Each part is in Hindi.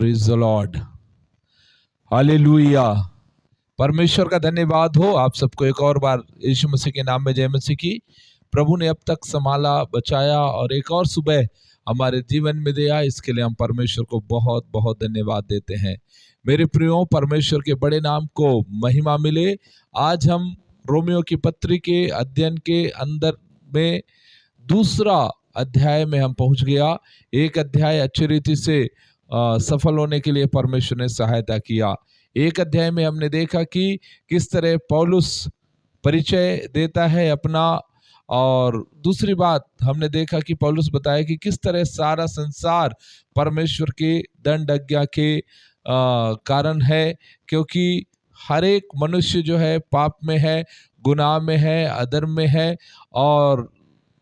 Praise the Lord, hallelujah. परमेश्वर का धन्यवाद हो। आप सबको एक और बार यीशु मसीह के नाम में जय मसीह की। प्रभु ने अब तक संभाला, बचाया और एक और सुबह हमारे जीवन में दिया, इसके लिए हम परमेश्वर को बहुत बहुत धन्यवाद देते हैं। मेरे प्रियो, परमेश्वर के बड़े नाम को महिमा मिले। आज हम रोमियो की पत्री के अध्ययन के अंदर में दूसरा अध्याय में हम पहुंच गया। एक अध्याय अच्छी रीति से सफल होने के लिए परमेश्वर ने सहायता किया। एक अध्याय में हमने देखा कि किस तरह पौलुस परिचय देता है अपना, और दूसरी बात हमने देखा कि पौलुस बताया कि किस तरह सारा संसार परमेश्वर के दंड आज्ञा के कारण है, क्योंकि हर एक मनुष्य जो है पाप में है, गुनाह में है, अधर्म में है, और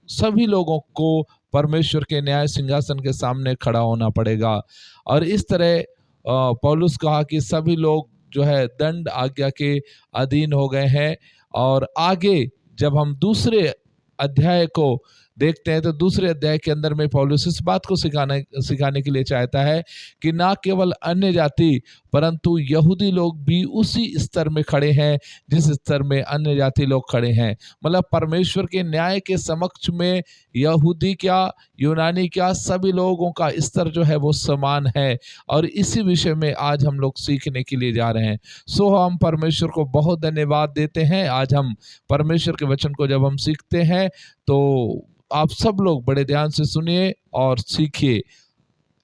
सभी लोगों को परमेश्वर के न्याय सिंहासन के सामने खड़ा होना पड़ेगा। और इस तरह पौलुस कहा कि सभी लोग जो है दंड आज्ञा के अधीन हो गए हैं। और आगे जब हम दूसरे अध्याय को देखते हैं तो दूसरे अध्याय के अंदर में पौलुस इस बात को सिखाने के लिए चाहता है कि ना केवल अन्य जाति परंतु यहूदी लोग भी उसी स्तर में खड़े हैं जिस स्तर में अन्य जाति लोग खड़े हैं। मतलब परमेश्वर के न्याय के समक्ष में यहूदी क्या, यूनानी क्या, सभी लोगों का स्तर जो है वो समान है। और इसी विषय में आज हम लोग सीखने के लिए जा रहे हैं। सो हम परमेश्वर को बहुत धन्यवाद देते हैं। आज हम परमेश्वर के वचन को जब हम सीखते हैं तो आप सब लोग बड़े ध्यान से सुनिए और सीखिए।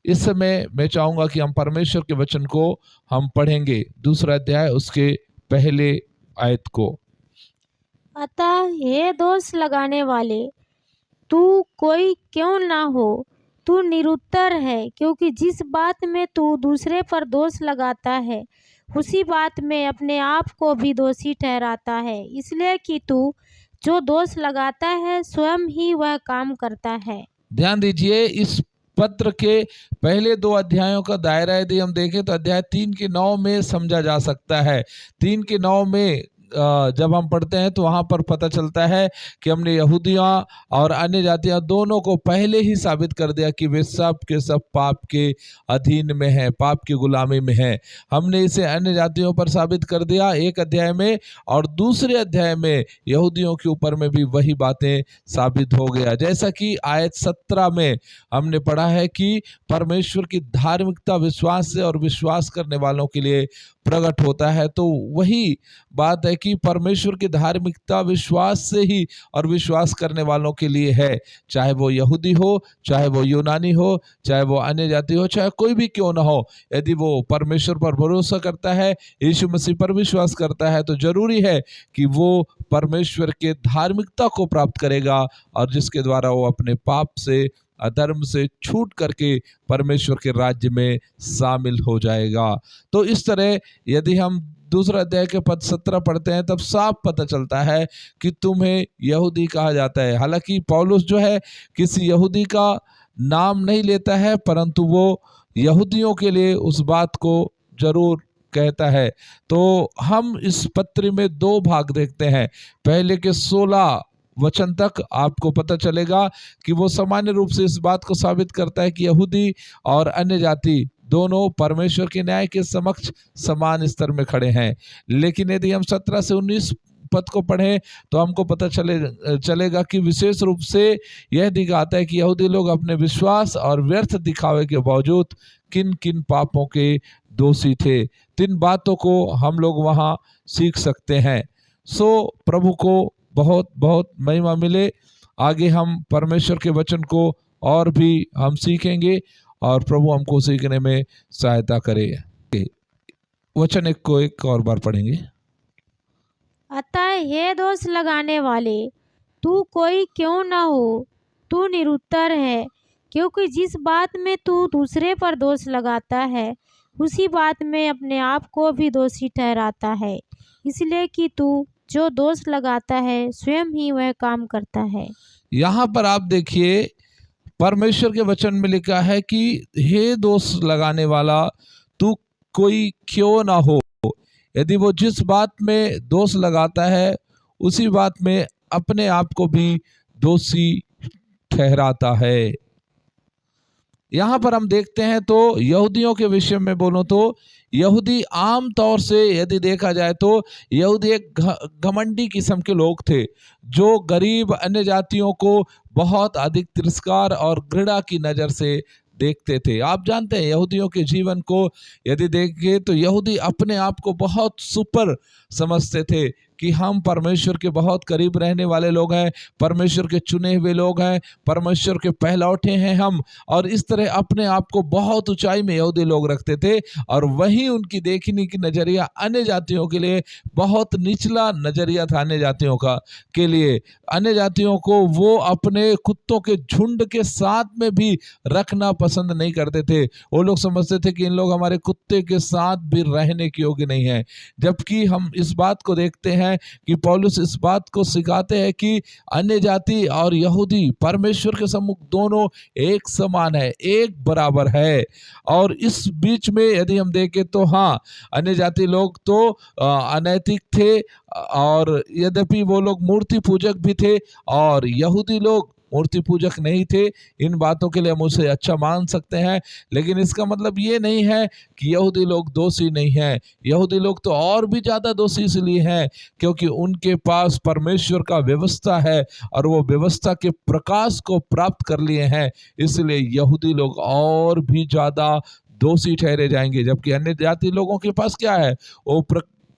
इस समय मैं चाहूंगा कि हम परमेश्वर के वचन को हम पढ़ेंगे, दूसरा अध्याय उसके पहले आयत को। अतः हे दोष लगाने वाले, तू कोई क्यों ना हो, तू निरुत्तर है, क्योंकि जिस बात में तू दूसरे पर दोष लगाता है उसी बात में अपने आप को भी दोषी ठहराता है, इसलिए कि तू जो दोष लगाता है स्वयं ही वह काम करता है। ध्यान दीजिए, इस पत्र के पहले दो अध्यायों का दायरा यदि हम देखें तो अध्याय 3 के 9 में समझा जा सकता है। 3 के 9 में जब हम पढ़ते हैं तो वहां पर पता चलता है कि हमने यहूदियां और अन्य जातियां दोनों को पहले ही साबित कर दिया कि वे सब के सब पाप के अधीन में हैं, पाप की गुलामी में हैं। हमने इसे अन्य जातियों पर साबित कर दिया एक अध्याय में, और दूसरे अध्याय में यहूदियों के ऊपर में भी वही बातें साबित हो गया। जैसा कि आयत 17 में हमने पढ़ा है कि परमेश्वर की धार्मिकता विश्वास से और विश्वास करने वालों के लिए प्रकट होता है। तो वही बात है कि परमेश्वर की धार्मिकता विश्वास से ही और विश्वास करने वालों के लिए है, चाहे वो यहूदी हो, चाहे वो यूनानी हो, चाहे वो अन्य जाति हो, चाहे कोई भी क्यों ना हो। यदि वो परमेश्वर पर भरोसा करता है, यीशु मसीह पर विश्वास करता है, तो जरूरी है कि वो परमेश्वर के धार्मिकता को प्राप्त करेगा, और जिसके द्वारा वो अपने पाप से, अधर्म से छूट करके परमेश्वर के राज्य में शामिल हो जाएगा। तो इस तरह यदि हम दूसरा अध्याय के पद 17 पढ़ते हैं तब साफ पता चलता है कि तुम्हें यहूदी कहा जाता है। हालांकि पौलुस जो है किसी यहूदी का नाम नहीं लेता है, परंतु वो यहूदियों के लिए उस बात को जरूर कहता है। तो हम इस पत्र में दो भाग देखते हैं। पहले के 16 वचन तक आपको पता चलेगा कि वो सामान्य रूप से इस बात को साबित करता है कि यहूदी और अन्य जाति दोनों परमेश्वर के न्याय के समक्ष समान स्तर में खड़े हैं। लेकिन यदि हम 17 से 19 पद को पढ़ें तो हमको पता चलेगा कि विशेष रूप से यह दिखाता है कि यहूदी लोग अपने विश्वास और व्यर्थ दिखावे के बावजूद किन किन पापों के दोषी थे। 3 बातों को हम लोग वहां सीख सकते हैं। सो प्रभु को बहुत बहुत महिमा मिले। आगे हम परमेश्वर के वचन को और भी हम सीखेंगे और प्रभु हमको सीखने में सहायता करे। वचन एक को एक और बार पढ़ेंगे। अतः हे दोष लगाने वाले, तू कोई क्यों ना हो, तू निरुत्तर है, क्योंकि जिस बात में तू दूसरे पर दोष लगाता है उसी बात में अपने आप को भी दोषी ठहराता है, इसलिए कि तू जो दोष लगाता है स्वयं ही वह काम करता है। यहाँ पर आप देखिए परमेश्वर के वचन में लिखा है कि हे दोष लगाने वाला, तू कोई क्यों ना हो। यदि वो जिस बात में दोष लगाता है उसी बात में अपने आप को भी दोषी ठहराता है। यहाँ पर हम देखते हैं तो यहूदियों के विषय में बोलो तो यहूदी आम तौर से यदि देखा जाए तो यहूदी एक घमंडी किस्म के लोग थे, जो गरीब अन्य जातियों को बहुत अधिक तिरस्कार और घृणा की नज़र से देखते थे। आप जानते हैं यहूदियों के जीवन को यदि देखें तो यहूदी अपने आप को बहुत सुपर समझते थे कि हम परमेश्वर के बहुत करीब रहने वाले लोग हैं, परमेश्वर के चुने हुए लोग हैं, परमेश्वर के पहलौठे हैं हम, और इस तरह अपने आप को बहुत ऊंचाई में यहूदी लोग रखते थे। और वहीं उनकी देखने की नज़रिया अन्य जातियों के लिए बहुत निचला नज़रिया था। अन्य जातियों का के लिए अन्य जातियों को वो अपने कुत्तों के झुंड के साथ में भी रखना पसंद नहीं करते थे। वो लोग समझते थे कि इन लोग हमारे कुत्ते के साथ भी रहने के योग्य नहीं है। जबकि हम इस बात को देखते हैं कि पौलुस इस बात को सिखाते हैं कि अन्य जाति और यहूदी परमेश्वर के सम्मुख दोनों एक समान है, एक बराबर है। और इस बीच में यदि हम देखें तो हाँ, अन्य जाति लोग तो अनैतिक थे, और यद्यपि वो लोग मूर्ति पूजक भी थे, और यहूदी लोग मूर्ति पूजक नहीं थे। इन बातों के लिए हम उसे अच्छा मान सकते हैं, लेकिन इसका मतलब ये नहीं है कि यहूदी लोग दोषी नहीं हैं। यहूदी लोग तो और भी ज़्यादा दोषी इसलिए हैं क्योंकि उनके पास परमेश्वर का व्यवस्था है और वो व्यवस्था के प्रकाश को प्राप्त कर लिए हैं, इसलिए यहूदी लोग और भी ज़्यादा दोषी ठहरे जाएंगे। जबकि अन्य जाति लोगों के पास क्या है, वो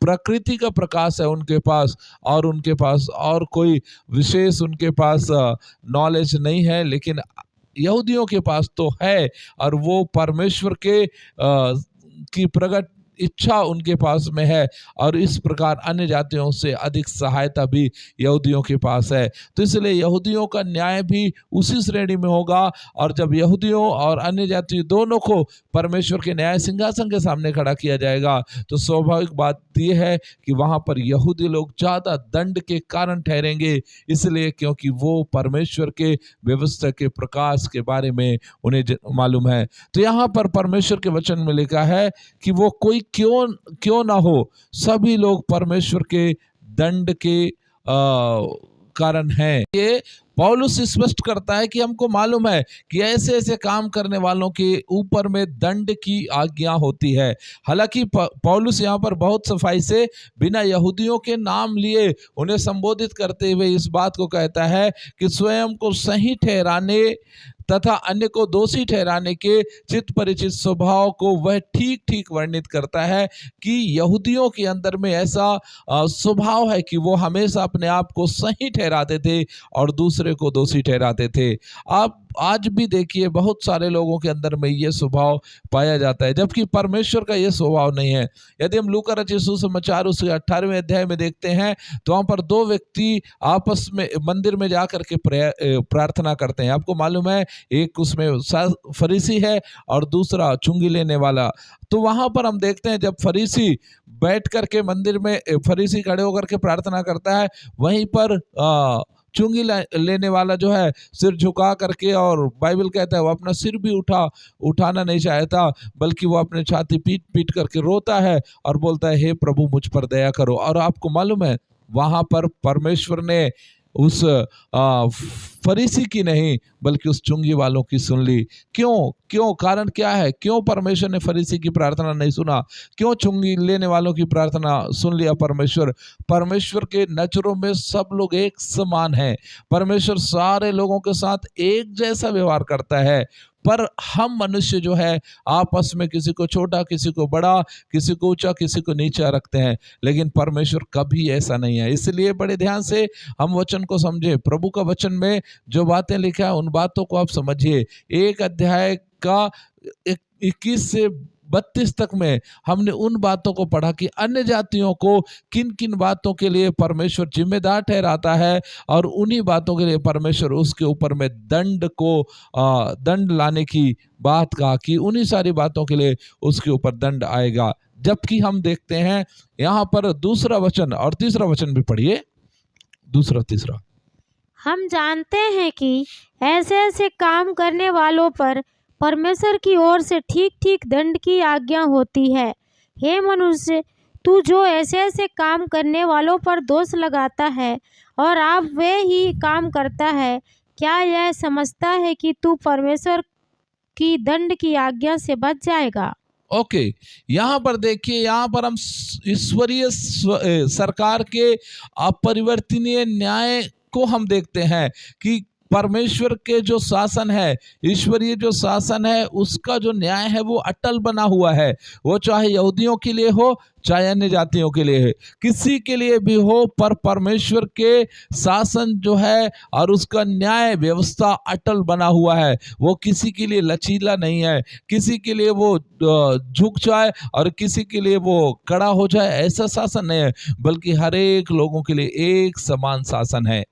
प्रकृति का प्रकाश है उनके पास, और उनके पास और कोई विशेष उनके पास नॉलेज नहीं है। लेकिन यहूदियों के पास तो है, और वो परमेश्वर के की प्रकट इच्छा उनके पास में है, और इस प्रकार अन्य जातियों से अधिक सहायता भी यहूदियों के पास है। तो इसलिए यहूदियों का न्याय भी उसी श्रेणी में होगा। और जब यहूदियों और अन्य जाति दोनों को परमेश्वर के न्याय सिंहासन के सामने खड़ा किया जाएगा, तो स्वाभाविक बात यह है कि वहाँ पर यहूदी लोग ज़्यादा दंड के कारण ठहरेंगे, इसलिए क्योंकि वो परमेश्वर के व्यवस्था के प्रकाश के बारे में उन्हें मालूम है। तो यहाँ पर परमेश्वर के वचन में लिखा है कि वो कोई क्यों ना हो, सभी लोग परमेश्वर के दंड के कारण हैं। ये पौलुस स्पष्ट करता है कि हमको मालूम है कि ऐसे ऐसे काम करने वालों के ऊपर में दंड की आज्ञा होती है। हालांकि पौलुस यहाँ पर बहुत सफाई से बिना यहूदियों के नाम लिए उन्हें संबोधित करते हुए इस बात को कहता है कि स्वयं को सही ठहराने तथा अन्य को दोषी ठहराने के चित्त परिचित स्वभाव को वह ठीक ठीक वर्णित करता है कि यहूदियों के अंदर में ऐसा स्वभाव है कि वो हमेशा अपने आप को सही ठहराते थे और दूसरे को दोषी ठहराते थे। आप आज भी देखिए बहुत सारे लोगों के अंदर में ये स्वभाव पाया जाता है, जबकि परमेश्वर का ये स्वभाव नहीं है। यदि हम लूका रचित सुसमाचार उसके 18वें अध्याय में देखते हैं तो वहाँ पर दो व्यक्ति आपस में मंदिर में जाकर के प्रार्थना करते हैं। आपको मालूम है, एक उसमें फरीसी है और दूसरा चुंगी लेने वाला। तो वहाँ पर हम देखते हैं जब फरीसी बैठ करके मंदिर में फरीसी खड़े होकर के प्रार्थना करता है, वहीं पर चुंगी लेने वाला जो है सिर झुका करके, और बाइबल कहता है वो अपना सिर भी उठाना नहीं चाहता, बल्कि वो अपने छाती पीट पीट करके रोता है और बोलता है, हे प्रभु मुझ पर दया करो। और आपको मालूम है वहाँ पर परमेश्वर ने उस फरीसी की नहीं बल्कि उस चुंगी वालों की सुन ली। क्यों कारण क्या है? क्यों परमेश्वर ने फरीसी की प्रार्थना नहीं सुना? क्यों चुंगी लेने वालों की प्रार्थना सुन लिया परमेश्वर के नजरों में सब लोग एक समान हैं। परमेश्वर सारे लोगों के साथ एक जैसा व्यवहार करता है, पर हम मनुष्य जो है आपस में किसी को छोटा, किसी को बड़ा, किसी को ऊंचा, किसी को नीचा रखते हैं, लेकिन परमेश्वर कभी ऐसा नहीं है। इसलिए बड़े ध्यान से हम वचन को समझे। प्रभु का वचन में जो बातें लिखा है उन बातों को आप समझिए। एक अध्याय का 21 से 32 तक में हमने उन बातों को पढ़ा कि अन्य जातियों को किन किन बातों के लिए परमेश्वर जिम्मेदार ठहराता है, और उन्हीं बातों के लिए परमेश्वर उसके ऊपर में दंड लाने की बात कहा कि उन्हीं सारी बातों के लिए उसके ऊपर दंड आएगा। जबकि हम देखते हैं यहाँ पर दूसरा वचन और तीसरा वचन भी पढ़िए, दूसरा तीसरा। हम जानते हैं कि ऐसे ऐसे काम करने वालों पर परमेश्वर की ओर से ठीक ठीक दंड की आज्ञा होती है। हे मनुष्य, तू जो ऐसे ऐसे काम करने वालों पर दोष लगाता है और आप वे ही काम करता है, क्या यह समझता है कि तू परमेश्वर की दंड की आज्ञा से बच जाएगा। ओके, यहाँ पर देखिए, यहाँ पर हम ईश्वरीय सरकार के अपरिवर्तनीय न्याय को हम देखते हैं कि परमेश्वर के जो शासन है, ईश्वरीय जो शासन है, उसका जो न्याय है वो अटल बना हुआ है। वो चाहे यहूदियों के लिए हो, चाहे अन्य जातियों के लिए है, किसी के लिए भी हो, पर परमेश्वर के शासन जो है और उसका न्याय व्यवस्था अटल बना हुआ है। वो किसी के लिए लचीला नहीं है, किसी के लिए वो झुक जाए और किसी के लिए वो कड़ा हो जाए, ऐसा शासन नहीं है, बल्कि हर एक लोगों के लिए एक समान शासन है।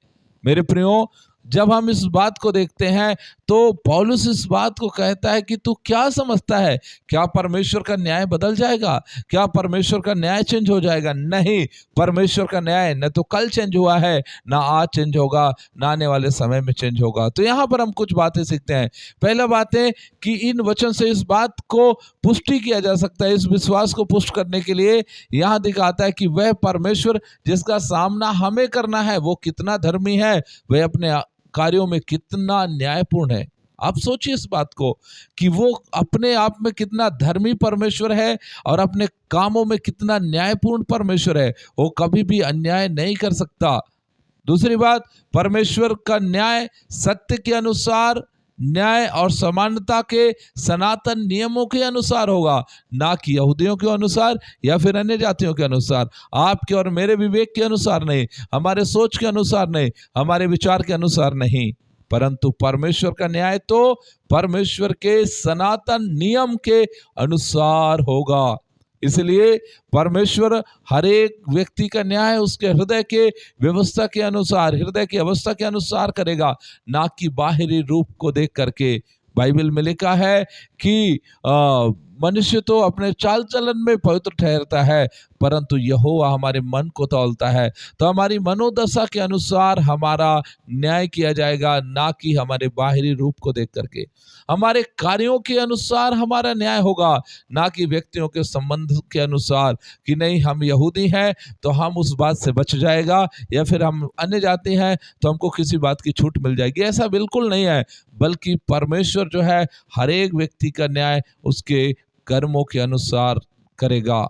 मेरे प्रियो, जब हम इस बात को देखते हैं तो पौलुस इस बात को कहता है कि तू क्या समझता है, क्या परमेश्वर का न्याय बदल जाएगा? क्या परमेश्वर का न्याय चेंज हो जाएगा? नहीं, परमेश्वर का न्याय न तो कल चेंज हुआ है, ना आज चेंज होगा, ना आने वाले समय में चेंज होगा। तो यहाँ पर हम कुछ बातें सीखते हैं। पहला बात है कि इन वचन से इस बात को पुष्टि किया जा सकता है, इस विश्वास को पुष्ट करने के लिए यहाँ दिखाता है कि वह परमेश्वर जिसका सामना हमें करना है वो कितना धर्मी है, वह अपने कार्यों में कितना न्यायपूर्ण है। आप सोचिए इस बात को कि वो अपने आप में कितना धर्मी परमेश्वर है और अपने कामों में कितना न्यायपूर्ण परमेश्वर है। वो कभी भी अन्याय नहीं कर सकता। दूसरी बात, परमेश्वर का न्याय सत्य के अनुसार, न्याय और समानता के सनातन नियमों के अनुसार होगा, ना कि यहूदियों के अनुसार या फिर अन्य जातियों के अनुसार, आपके और मेरे विवेक के अनुसार नहीं, हमारे सोच के अनुसार नहीं, हमारे विचार के अनुसार नहीं, परंतु परमेश्वर का न्याय तो परमेश्वर के सनातन नियम के अनुसार होगा। इसलिए परमेश्वर हर एक व्यक्ति का न्याय उसके हृदय के व्यवस्था के अनुसार, हृदय की अवस्था के अनुसार करेगा, ना कि बाहरी रूप को देख करके। बाइबल में लिखा है कि मनुष्य तो अपने चाल चलन में पवित्र ठहरता है, परंतु यहोवा हमारे मन को तौलता है। तो हमारी मनोदशा के अनुसार हमारा न्याय किया जाएगा, ना कि हमारे बाहरी रूप को देख करके। हमारे कार्यों के अनुसार हमारा न्याय होगा, ना कि व्यक्तियों के संबंध के अनुसार कि नहीं हम यहूदी हैं तो हम उस बात से बच जाएगा, या फिर हम अन्य जाति हैं तो हमको किसी बात की छूट मिल जाएगी। ऐसा बिल्कुल नहीं है, बल्कि परमेश्वर जो है हर एक व्यक्ति का न्याय उसके कर्मों के अनुसार करेगा।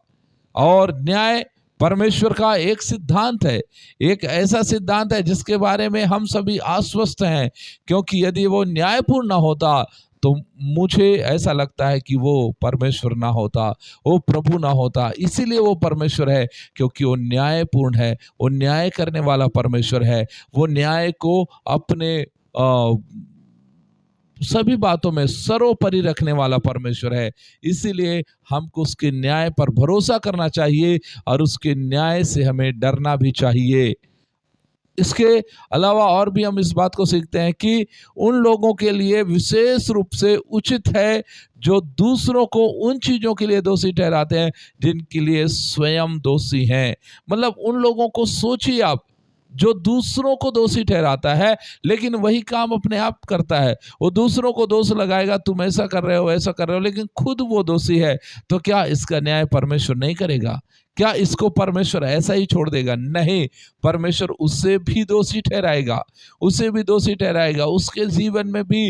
और न्याय परमेश्वर का एक सिद्धांत है, एक ऐसा सिद्धांत है जिसके बारे में हम सभी आश्वस्त हैं, क्योंकि यदि वो न्यायपूर्ण ना होता तो मुझे ऐसा लगता है कि वो परमेश्वर ना होता, वो प्रभु ना होता। इसीलिए वो परमेश्वर है, क्योंकि वो न्यायपूर्ण है, वो न्याय करने वाला परमेश्वर है, वो न्याय को अपने सभी बातों में सर्वोपरि रखने वाला परमेश्वर है। इसीलिए हमको उसके न्याय पर भरोसा करना चाहिए और उसके न्याय से हमें डरना भी चाहिए। इसके अलावा और भी हम इस बात को सीखते हैं कि उन लोगों के लिए विशेष रूप से उचित है जो दूसरों को उन चीज़ों के लिए दोषी ठहराते हैं जिनके लिए स्वयं दोषी हैं। मतलब उन लोगों को सोचिए आप, जो दूसरों को दोषी ठहराता है लेकिन वही काम अपने आप करता है। वो दूसरों को दोष लगाएगा, तुम ऐसा कर रहे हो, ऐसा कर रहे हो, लेकिन खुद वो दोषी है। तो क्या इसका न्याय परमेश्वर नहीं करेगा? क्या इसको परमेश्वर ऐसा ही छोड़ देगा? नहीं, परमेश्वर उससे भी दोषी ठहराएगा, उसे भी दोषी ठहराएगा। उसके जीवन में भी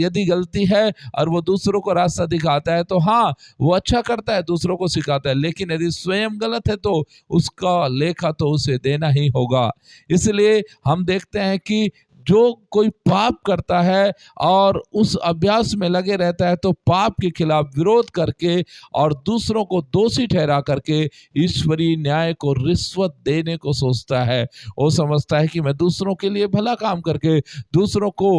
यदि गलती है और वो दूसरों को रास्ता दिखाता है तो हाँ, वो अच्छा करता है, दूसरों को सिखाता है, लेकिन यदि स्वयं गलत है तो उसका लेखा तो उसे देना ही होगा। इसलिए हम देखते हैं कि जो कोई पाप करता है और उस अभ्यास में लगे रहता है तो पाप के खिलाफ विरोध करके और दूसरों को दोषी ठहरा करके ईश्वरीय न्याय को रिश्वत देने को सोचता है। वो समझता है कि मैं दूसरों के लिए भला काम करके, दूसरों को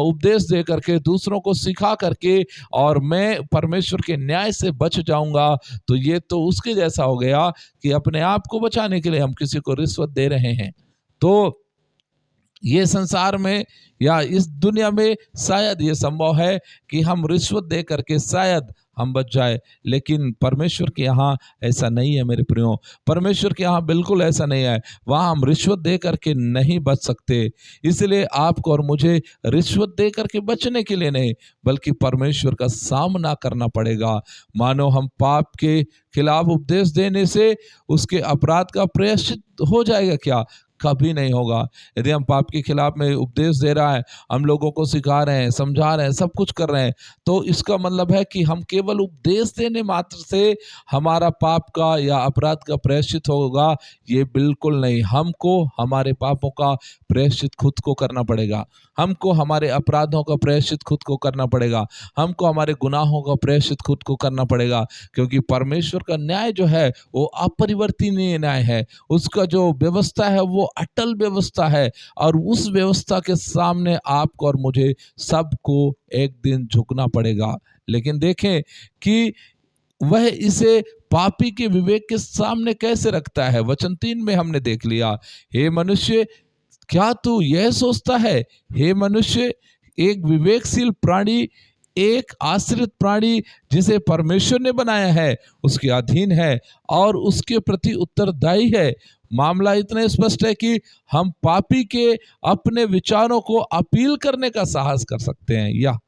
उपदेश दे करके, दूसरों को सिखा करके और मैं परमेश्वर के न्याय से बच जाऊंगा। तो ये तो उसके जैसा हो गया कि अपने आप को बचाने के लिए हम किसी को रिश्वत दे रहे हैं। तो ये संसार में या इस दुनिया में शायद ये संभव है कि हम रिश्वत दे करके शायद हम बच जाए, लेकिन परमेश्वर के यहाँ ऐसा नहीं है मेरे प्रियो। परमेश्वर के यहाँ बिल्कुल ऐसा नहीं है, वहाँ हम रिश्वत दे करके नहीं बच सकते। इसलिए आपको और मुझे रिश्वत दे करके बचने के लिए नहीं, बल्कि परमेश्वर का सामना करना पड़ेगा। मानो हम पाप के खिलाफ उपदेश देने से उसके अपराध का प्रायश्चित हो जाएगा क्या? कभी नहीं होगा। यदि हम पाप के खिलाफ में उपदेश दे रहा है, हम लोगों को सिखा रहे हैं, समझा रहे हैं, सब कुछ कर रहे हैं, तो इसका मतलब है कि हम केवल उपदेश देने मात्र से हमारा पाप का या अपराध का प्रायश्चित होगा, ये बिल्कुल नहीं। हमको हमारे पापों का प्रायश्चित खुद को करना पड़ेगा, हमको हमारे अपराधों का प्रायश्चित खुद को करना पड़ेगा, हमको हमारे गुनाहों का प्रायश्चित खुद को करना पड़ेगा, क्योंकि परमेश्वर का न्याय जो है वो अपरिवर्तनीय न्याय है। उसका जो व्यवस्था है वो अटल व्यवस्था है, और उस व्यवस्था के सामने आपको और मुझे सबको एक दिन झुकना पड़ेगा। लेकिन देखें कि वह इसे पापी के विवेक के सामने कैसे रखता है। वचन 3 में हमने देख लिया, हे मनुष्य, क्या तू यह सोचता है, हे मनुष्य, एक विवेकशील प्राणी, एक आश्रित प्राणी जिसे परमेश्वर ने बनाया है, उसके अधीन है और उसके प्रति उत्तरदायी है। मामला इतना स्पष्ट है कि हम पापी के अपने विचारों को अपील करने का साहस कर सकते हैं। या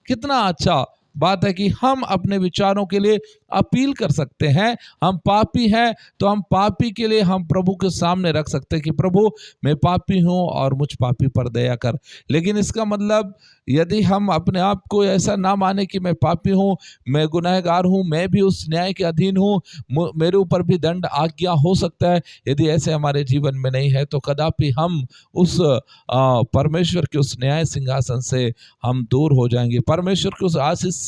कितना अच्छा बात है कि हम अपने विचारों के लिए अपील कर सकते हैं। हम पापी हैं तो हम पापी के लिए हम प्रभु के सामने रख सकते हैं कि प्रभु, मैं पापी हूं और मुझ पापी पर दया कर। लेकिन इसका मतलब यदि हम अपने आप को ऐसा ना माने कि मैं पापी हूं, मैं गुनहगार हूं, मैं भी उस न्याय के अधीन हूं, मेरे ऊपर भी दंड आज्ञा हो सकता है, यदि ऐसे हमारे जीवन में नहीं है तो कदापि हम उस परमेश्वर के उस न्याय सिंहासन से हम दूर हो जाएंगे, परमेश्वर के उस आशीष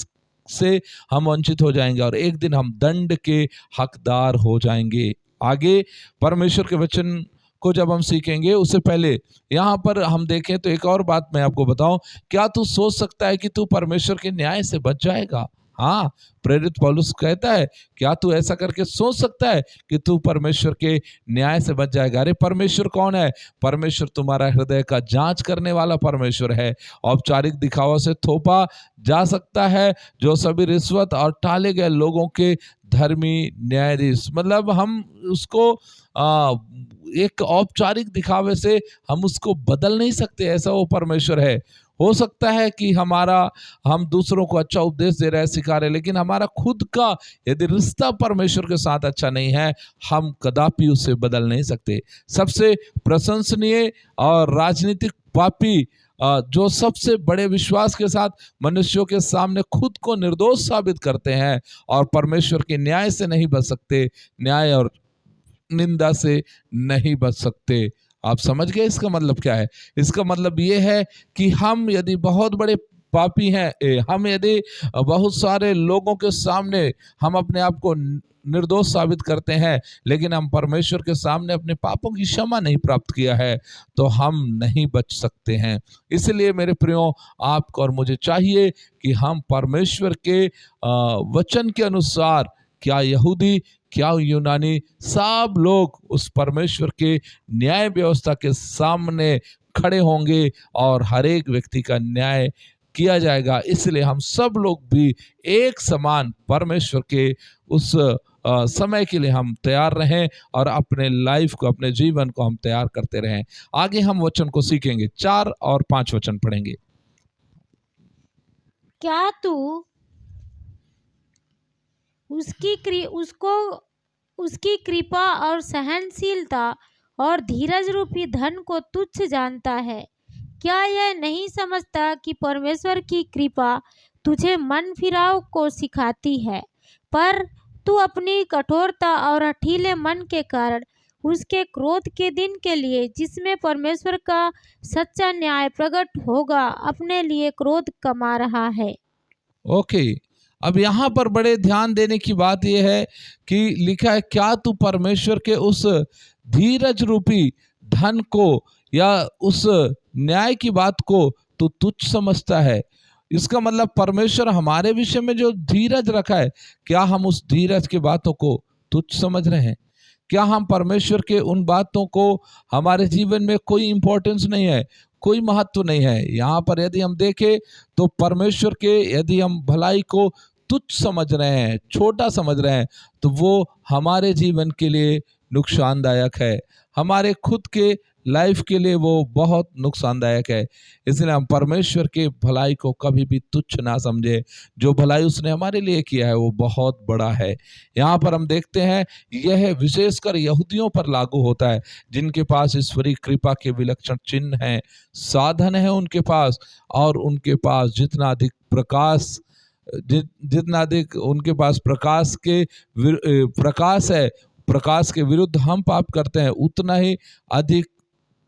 से हम वंचित हो जाएंगे और एक दिन हम दंड के हकदार हो जाएंगे। आगे परमेश्वर के वचन को जब हम सीखेंगे, उससे पहले यहाँ पर हम देखें तो एक और बात मैं आपको बताऊं, क्या तू सोच सकता है कि तू परमेश्वर के न्याय से बच जाएगा? हाँ, प्रेरित पौलुस कहता है, क्या तू ऐसा करके सोच सकता है कि तू परमेश्वर के न्याय से बच जाएगा? अरे परमेश्वर कौन है? परमेश्वर तुम्हारा हृदय का जांच करने वाला परमेश्वर है। औपचारिक दिखावा से थोपा जा सकता है जो सभी रिश्वत और टाले गए लोगों के धर्मी न्यायाधीश, मतलब हम उसको एक औपचारिक दिखावे से हम उसको बदल नहीं सकते, ऐसा वो परमेश्वर है। हो सकता है कि हम दूसरों को अच्छा उपदेश दे रहे हैं, सिखा रहे हैं, लेकिन हमारा खुद का यदि रिश्ता परमेश्वर के साथ अच्छा नहीं है, हम कदापि उसे बदल नहीं सकते। सबसे प्रशंसनीय और राजनीतिक पापी जो सबसे बड़े विश्वास के साथ मनुष्यों के सामने खुद को निर्दोष साबित करते हैं और परमेश्वर के न्याय से नहीं बच सकते, न्याय और निंदा से नहीं बच सकते। आप समझ गए इसका मतलब क्या है? इसका मतलब ये है कि हम यदि बहुत बड़े पापी हैं, हम यदि बहुत सारे लोगों के सामने हम अपने आप को निर्दोष साबित करते हैं, लेकिन हम परमेश्वर के सामने अपने पापों की क्षमा नहीं प्राप्त किया है, तो हम नहीं बच सकते हैं। इसलिए मेरे प्रियो, आपको और मुझे चाहिए कि हम परमेश्वर के वचन के अनुसार, क्या यहूदी क्या यूनानी, सब लोग उस परमेश्वर के न्याय व्यवस्था के सामने खड़े होंगे और हर एक व्यक्ति का न्याय किया जाएगा। इसलिए हम सब लोग भी एक समान परमेश्वर के उस समय के लिए हम तैयार रहें और अपने लाइफ को, अपने जीवन को हम तैयार करते रहें। आगे हम वचन को सीखेंगे, 4 और 5 वचन पढ़ेंगे। क्या तू उसकी कृपा और सहनशीलता और धीरज रूपी धन को तुच्छ जानता है? क्या यह नहीं समझता कि परमेश्वर की कृपा तुझे मन फिराव को सिखाती है, पर तू अपनी कठोरता और हठीले मन के कारण उसके क्रोध के दिन के लिए, जिसमें परमेश्वर का सच्चा न्याय प्रकट होगा, अपने लिए क्रोध कमा रहा है। ओके, अब यहाँ पर बड़े ध्यान देने की बात यह है कि लिखा है, क्या तू परमेश्वर के उस धीरज रूपी धन को या उस न्याय की बात को तू तुच्छ समझता है? इसका मतलब परमेश्वर हमारे विषय में जो धीरज रखा है, क्या हम उस धीरज की बातों को तुच्छ समझ रहे हैं? क्या हम परमेश्वर के उन बातों को हमारे जीवन में कोई इंपॉर्टेंस नहीं है, कोई महत्व नहीं है? यहाँ पर यदि हम देखें तो परमेश्वर के यदि हम भलाई को तुच्छ समझ रहे हैं, छोटा समझ रहे हैं, तो वो हमारे जीवन के लिए नुकसानदायक है, हमारे खुद के लाइफ के लिए वो बहुत नुकसानदायक है। इसलिए हम परमेश्वर के भलाई को कभी भी तुच्छ ना समझे। जो भलाई उसने हमारे लिए किया है वो बहुत बड़ा है। यहाँ पर हम देखते हैं यह विशेषकर यहूदियों पर लागू होता है, जिनके पास ईश्वरीय कृपा के विलक्षण चिन्ह हैं, साधन है उनके पास, और उनके पास जितना अधिक प्रकाश जितना अधिक उनके पास प्रकाश है, प्रकाश के विरुद्ध हम पाप करते हैं, उतना ही अधिक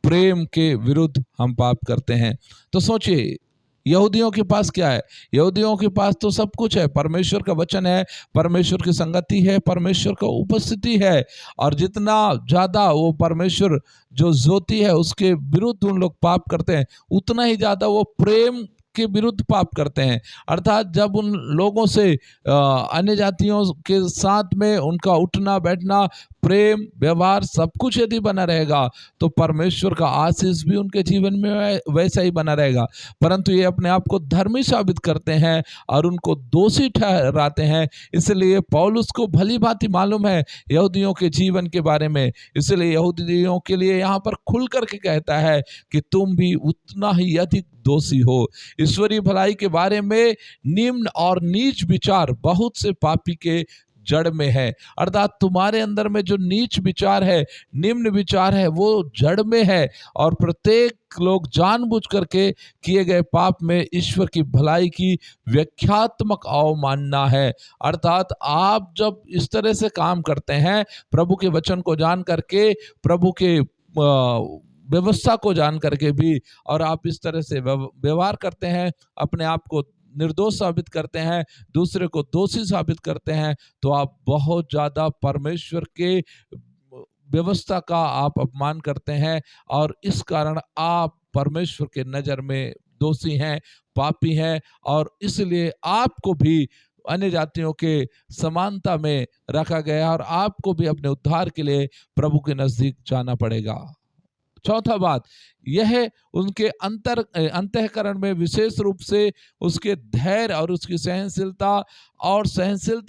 प्रेम के विरुद्ध हम पाप करते हैं। तो सोचिए, यहूदियों के पास क्या है? यहूदियों के पास तो सब कुछ है, परमेश्वर का वचन है, परमेश्वर की संगति है, परमेश्वर का उपस्थिति है, और जितना ज्यादा वो परमेश्वर जो ज्योति है उसके विरुद्ध उन लोग पाप करते हैं, उतना ही ज्यादा वो प्रेम के विरुद्ध पाप करते हैं। अर्थात जब उन लोगों से अन्य जातियों के साथ में उनका उठना बैठना, प्रेम, व्यवहार सब कुछ यदि बना रहेगा तो परमेश्वर का आशीष भी उनके जीवन में वैसा ही बना रहेगा। परंतु ये अपने आप को धर्मी साबित करते हैं और उनको दोषी ठहराते हैं। इसलिए पौलुस को भली भांति मालूम है यहूदियों के जीवन के बारे में, इसलिए यहूदियों के लिए यहाँ पर खुल करके कहता है कि तुम भी उतना ही अधिक दोषी हो। ईश्वरीय भलाई के बारे में निम्न और नीच विचार बहुत से पापी के जड़ में है। अर्थात तुम्हारे अंदर में जो नीच विचार है, निम्न विचार है, वो जड़ में है, और प्रत्येक लोग जानबूझ करके किए गए पाप में ईश्वर की भलाई की व्याख्यात्मक अवमानना है। अर्थात आप जब इस तरह से काम करते हैं, प्रभु के वचन को जान करके, प्रभु के व्यवस्था को जान करके भी, और आप इस तरह से व्यवहार करते हैं, अपने आप को निर्दोष साबित करते हैं, दूसरे को दोषी साबित करते हैं, तो आप बहुत ज्यादा परमेश्वर के व्यवस्था का आप अपमान करते हैं, और इस कारण आप परमेश्वर के नजर में दोषी हैं, पापी हैं, और इसलिए आपको भी अन्य जातियों के समानता में रखा गया, और आपको भी अपने उद्धार के लिए प्रभु के नजदीक जाना पड़ेगा। चौथा बात यह है, उनके अंतःकरण में विशेष रूप से उसके धैर्य और उसकी सहनशीलता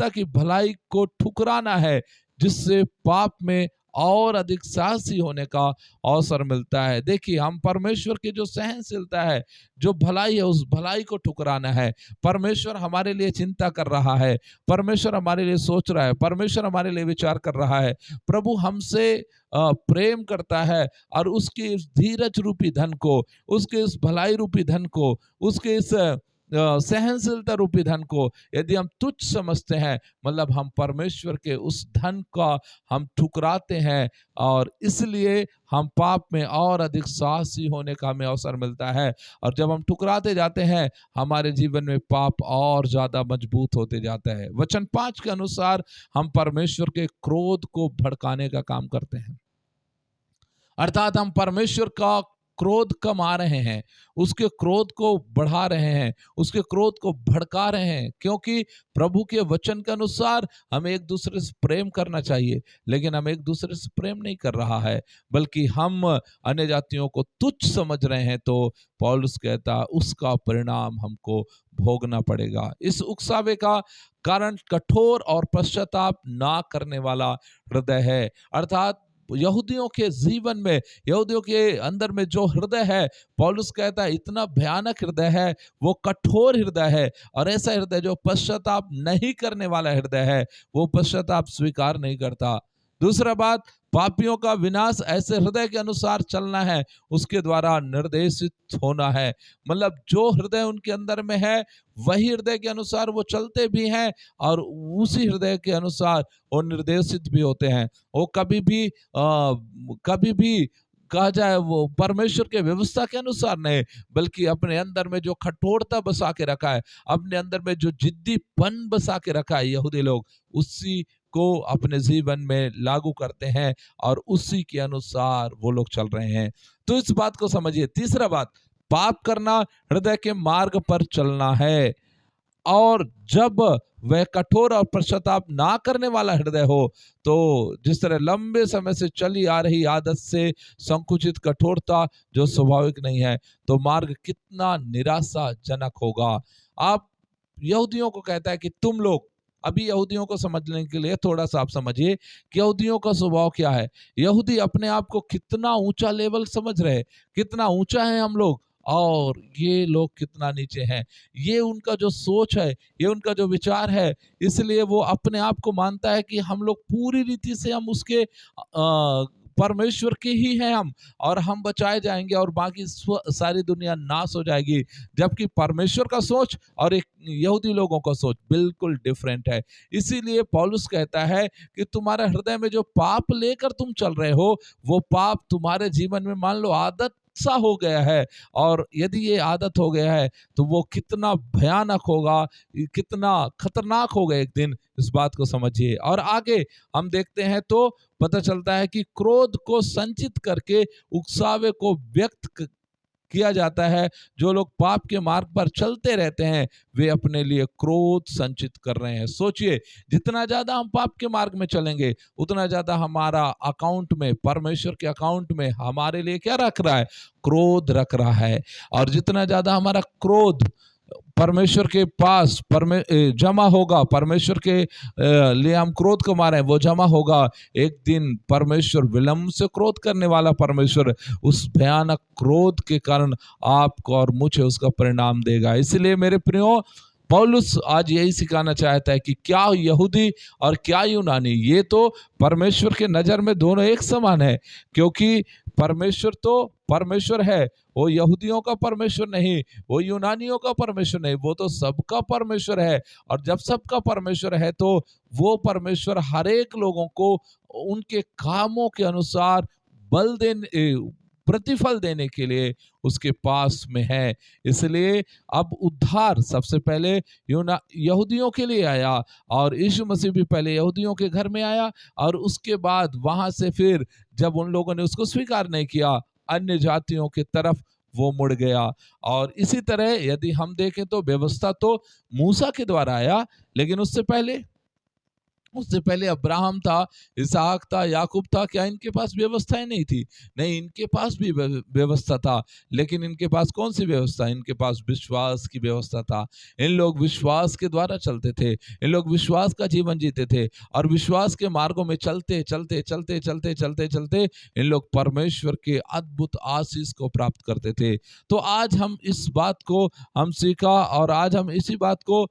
की भलाई को ठुकराना है, जिससे पाप में और अधिक साहसी होने का अवसर मिलता है। देखिए, हम परमेश्वर की जो सहनशीलता है, जो भलाई है, उस भलाई को ठुकराना है। परमेश्वर हमारे लिए चिंता कर रहा है, परमेश्वर हमारे लिए सोच रहा है, परमेश्वर हमारे लिए विचार कर रहा है। प्रभु हमसे प्रेम करता है, और उसके इस धीरज रूपी धन को, उसके इस भलाई रूपी धन को, उसके इस सहनशीलता रूपी धन को यदि हम तुच्छ समझते हैं, मतलब हम परमेश्वर के उस धन का हम ठुकराते हैं, और इसलिए हम पाप में और अधिक साहसी होने का हमें अवसर मिलता है। और जब हम ठुकराते जाते हैं, हमारे जीवन में पाप और ज्यादा मजबूत होते जाता है। वचन 5 के अनुसार हम परमेश्वर के क्रोध को भड़काने का काम करते हैं। अर्थात हम परमेश्वर का क्रोध कमा रहे हैं, उसके क्रोध को बढ़ा रहे हैं, उसके क्रोध को भड़का रहे हैं, क्योंकि प्रभु के वचन के अनुसार हमें एक दूसरे से प्रेम करना चाहिए, लेकिन हम एक दूसरे से प्रेम नहीं कर रहा है, बल्कि हम अन्य जातियों को तुच्छ समझ रहे हैं। तो पौलुस कहता उसका परिणाम हमको भोगना पड़ेगा। इस उकसावे का कारण कठोर और पश्चाताप ना करने वाला हृदय है। अर्थात यहूदियों के जीवन में, यहूदियों के अंदर में जो हृदय है, पौलुस कहता है इतना भयानक हृदय है, वो कठोर हृदय है, और ऐसा हृदय जो पश्चाताप नहीं करने वाला हृदय है, वो पश्चाताप स्वीकार नहीं करता। दूसरा बात, पापियों का विनाश ऐसे हृदय के अनुसार चलना है, उसके द्वारा निर्देशित होना है। मतलब जो हृदय उनके अंदर में है, वही हृदय के अनुसार वो चलते भी हैं, और उसी हृदय के अनुसार वो निर्देशित भी होते हैं। वो कभी भी कहा जाए वो परमेश्वर के व्यवस्था के अनुसार नहीं, बल्कि अपने अंदर में जो कठोरता बसा के रखा है, अपने अंदर में जो जिद्दीपन बसा के रखा है यहूदी लोग, उसी को अपने जीवन में लागू करते हैं, और उसी के अनुसार वो लोग चल रहे हैं। तो इस बात को समझिए। तीसरा बात, पाप करना हृदय के मार्ग पर चलना है, और जब वह कठोर और पश्चाताप ना करने वाला हृदय हो, तो जिस तरह लंबे समय से चली आ रही आदत से संकुचित कठोरता जो स्वाभाविक नहीं है, तो मार्ग कितना निराशाजनक होगा। आप यहूदियों को कहता है कि तुम लोग अभी यहूदियों को समझने के लिए थोड़ा सा आप समझिए कि यहूदियों का स्वभाव क्या है। यहूदी अपने आप को कितना ऊंचा लेवल समझ रहे हैं, कितना ऊंचा है हम लोग और ये लोग कितना नीचे हैं। ये उनका जो सोच है, ये उनका जो विचार है, इसलिए वो अपने आप को मानता है कि हम लोग पूरी रीति से हम उसके परमेश्वर के ही हैं हम, और हम बचाए जाएंगे और बाकी सारी दुनिया नाश हो जाएगी। जबकि परमेश्वर का सोच और एक यहूदी लोगों का सोच बिल्कुल डिफरेंट है। इसीलिए पौलुस कहता है कि तुम्हारे हृदय में जो पाप लेकर तुम चल रहे हो, वो पाप तुम्हारे जीवन में मान लो आदत सा हो गया है, और यदि ये आदत हो गया है तो वो कितना भयानक होगा, कितना खतरनाक होगा एक दिन, इस बात को समझिए। और आगे हम देखते हैं तो पता चलता है कि क्रोध को संचित करके उकसावे को व्यक्त किया जाता है। जो लोग पाप के मार्ग पर चलते रहते हैं वे अपने लिए क्रोध संचित कर रहे हैं। सोचिए, जितना ज्यादा हम पाप के मार्ग में चलेंगे उतना ज्यादा हमारा अकाउंट में, परमेश्वर के अकाउंट में हमारे लिए क्या रख रहा है? क्रोध रख रहा है। और जितना ज्यादा हमारा क्रोध परमेश्वर के पास जमा होगा, परमेश्वर के लिए हम क्रोध कमा रहे हैं, वो जमा होगा। एक दिन परमेश्वर, विलंब से क्रोध करने वाला परमेश्वर, उस भयानक क्रोध के कारण आपको और मुझे उसका परिणाम देगा। इसलिए मेरे प्रियो, पौलुस आज यही सिखाना चाहता है कि क्या यहूदी और क्या यूनानी, ये तो परमेश्वर के नज़र में दोनों एक समान है, क्योंकि परमेश्वर तो परमेश्वर है। वो यहूदियों का परमेश्वर नहीं, वो यूनानियों का परमेश्वर नहीं, वो तो सबका परमेश्वर है। और जब सबका परमेश्वर है तो वो परमेश्वर हर एक लोगों को उनके कामों के अनुसार बल देने, प्रतिफल देने के लिए उसके पास में है। इसलिए अब उद्धार सबसे पहले यहूदियों के लिए आया, और यीशु मसीह भी पहले यहूदियों के घर में आया, और उसके बाद वहां से फिर जब उन लोगों ने उसको स्वीकार नहीं किया, अन्य जातियों की तरफ वो मुड़ गया। और इसी तरह यदि हम देखें तो व्यवस्था तो मूसा के द्वारा आया, लेकिन उससे पहले अब्राहम था, इसहाक था, याकूब था। क्या इनके पास व्यवस्थाएं नहीं थी? नहीं, इनके पास भी व्यवस्था था, लेकिन इनके पास कौन सी व्यवस्था? इनके पास विश्वास की व्यवस्था था। इन लोग विश्वास के द्वारा चलते थे, इन लोग विश्वास का जीवन जीते थे, और विश्वास के मार्गों में चलते चलते चलते चलते चलते चलते इन लोग परमेश्वर के अद्भुत आशीष को प्राप्त करते थे। तो आज हम इस बात को हम सीखा, और आज हम इसी बात को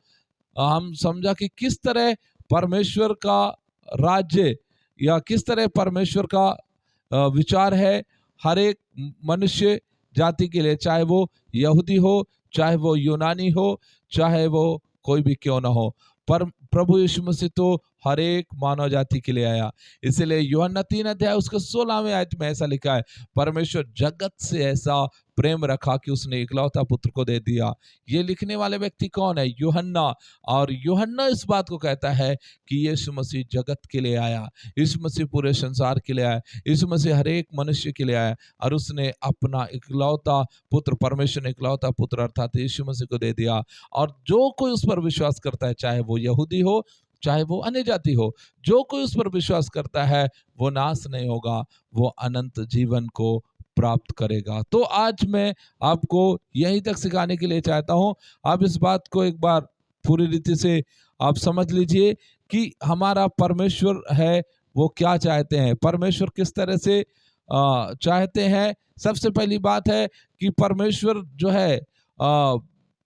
हम समझा कि किस तरह परमेश्वर का राज्य या किस तरह परमेश्वर का विचार है हर एक मनुष्य जाति के लिए, चाहे वो यहूदी हो, चाहे वो यूनानी हो, चाहे वो कोई भी क्यों ना हो। पर प्रभु यीशु मसीह तो हर एक मानव जाति के लिए आया। इसलिए यूहन्ना 3 अध्याय उसके 16वें आयत में ऐसा लिखा है, परमेश्वर जगत से ऐसा प्रेम रखा कि उसने इकलौता पुत्र को दे दिया। ये लिखने वाले व्यक्ति कौन है? यूहन्ना। और यूहन्ना इस बात को कहता है कि यीशु मसीह जगत के लिए आया, यीशु मसीह पूरे संसार के लिए आया, यीशु मसीह हर एक मनुष्य के लिए आया, और उसने अपना इकलौता पुत्र, परमेश्वर ने इकलौता पुत्र अर्थात यीशु मसीह को दे दिया। और जो कोई उस पर विश्वास करता है, चाहे वो यहूदी हो, चाहे वो अन्य जाति हो, जो कोई उस पर विश्वास करता है वो नाश नहीं होगा, वो अनंत जीवन को प्राप्त करेगा। तो आज मैं आपको यहीं तक सिखाने के लिए चाहता हूं। आप इस बात को एक बार पूरी रीति से आप समझ लीजिए कि हमारा परमेश्वर है वो क्या चाहते हैं, परमेश्वर किस तरह से चाहते हैं। सबसे पहली बात है कि परमेश्वर जो है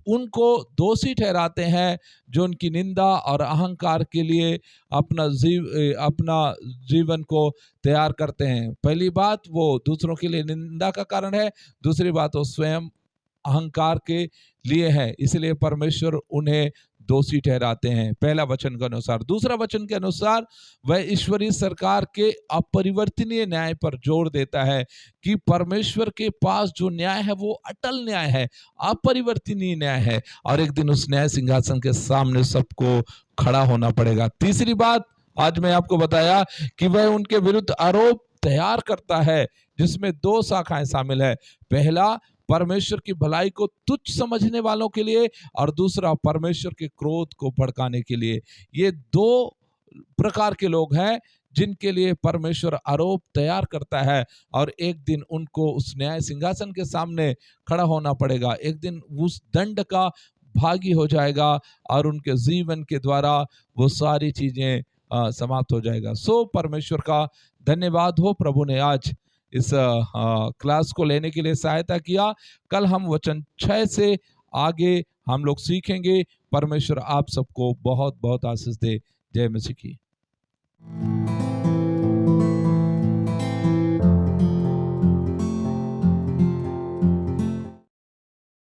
उनको दोषी ठहराते हैं जो उनकी निंदा और अहंकार के लिए अपना जीवन को तैयार करते हैं। पहली बात, वो दूसरों के लिए निंदा का कारण है। दूसरी बात, वो स्वयं अहंकार के लिए है, इसलिए परमेश्वर उन्हें दोषी ठहराते हैं, पहला वचन के अनुसार। दूसरा वचन के अनुसार वह ईश्वरीय सरकार के अपरिवर्तनीय न्याय पर जोर देता है कि परमेश्वर के पास जो न्याय है वो अटल न्याय है, अपरिवर्तनीय न्याय है, और एक दिन उस न्याय सिंहासन के सामने सबको खड़ा होना पड़ेगा। तीसरी बात आज मैं आपको बताया कि वह उनके विरुद्ध आरोप तैयार करता है, जिसमें दो शाखाएं शामिल है। पहला, परमेश्वर की भलाई को तुच्छ समझने वालों के लिए, और दूसरा परमेश्वर के क्रोध को भड़काने के लिए। ये दो प्रकार के लोग हैं जिनके लिए परमेश्वर आरोप तैयार करता है, और एक दिन उनको उस न्याय सिंहासन के सामने खड़ा होना पड़ेगा। एक दिन उस दंड का भागी हो जाएगा और उनके जीवन के द्वारा वो सारी चीज़ें समाप्त हो जाएगा। सो परमेश्वर का धन्यवाद हो, प्रभु ने आज इस क्लास को लेने के लिए सहायता किया। कल हम वचन 6 से आगे हम लोग सीखेंगे। परमेश्वर आप सबको बहुत बहुत आशीष दे। जय मसीह की।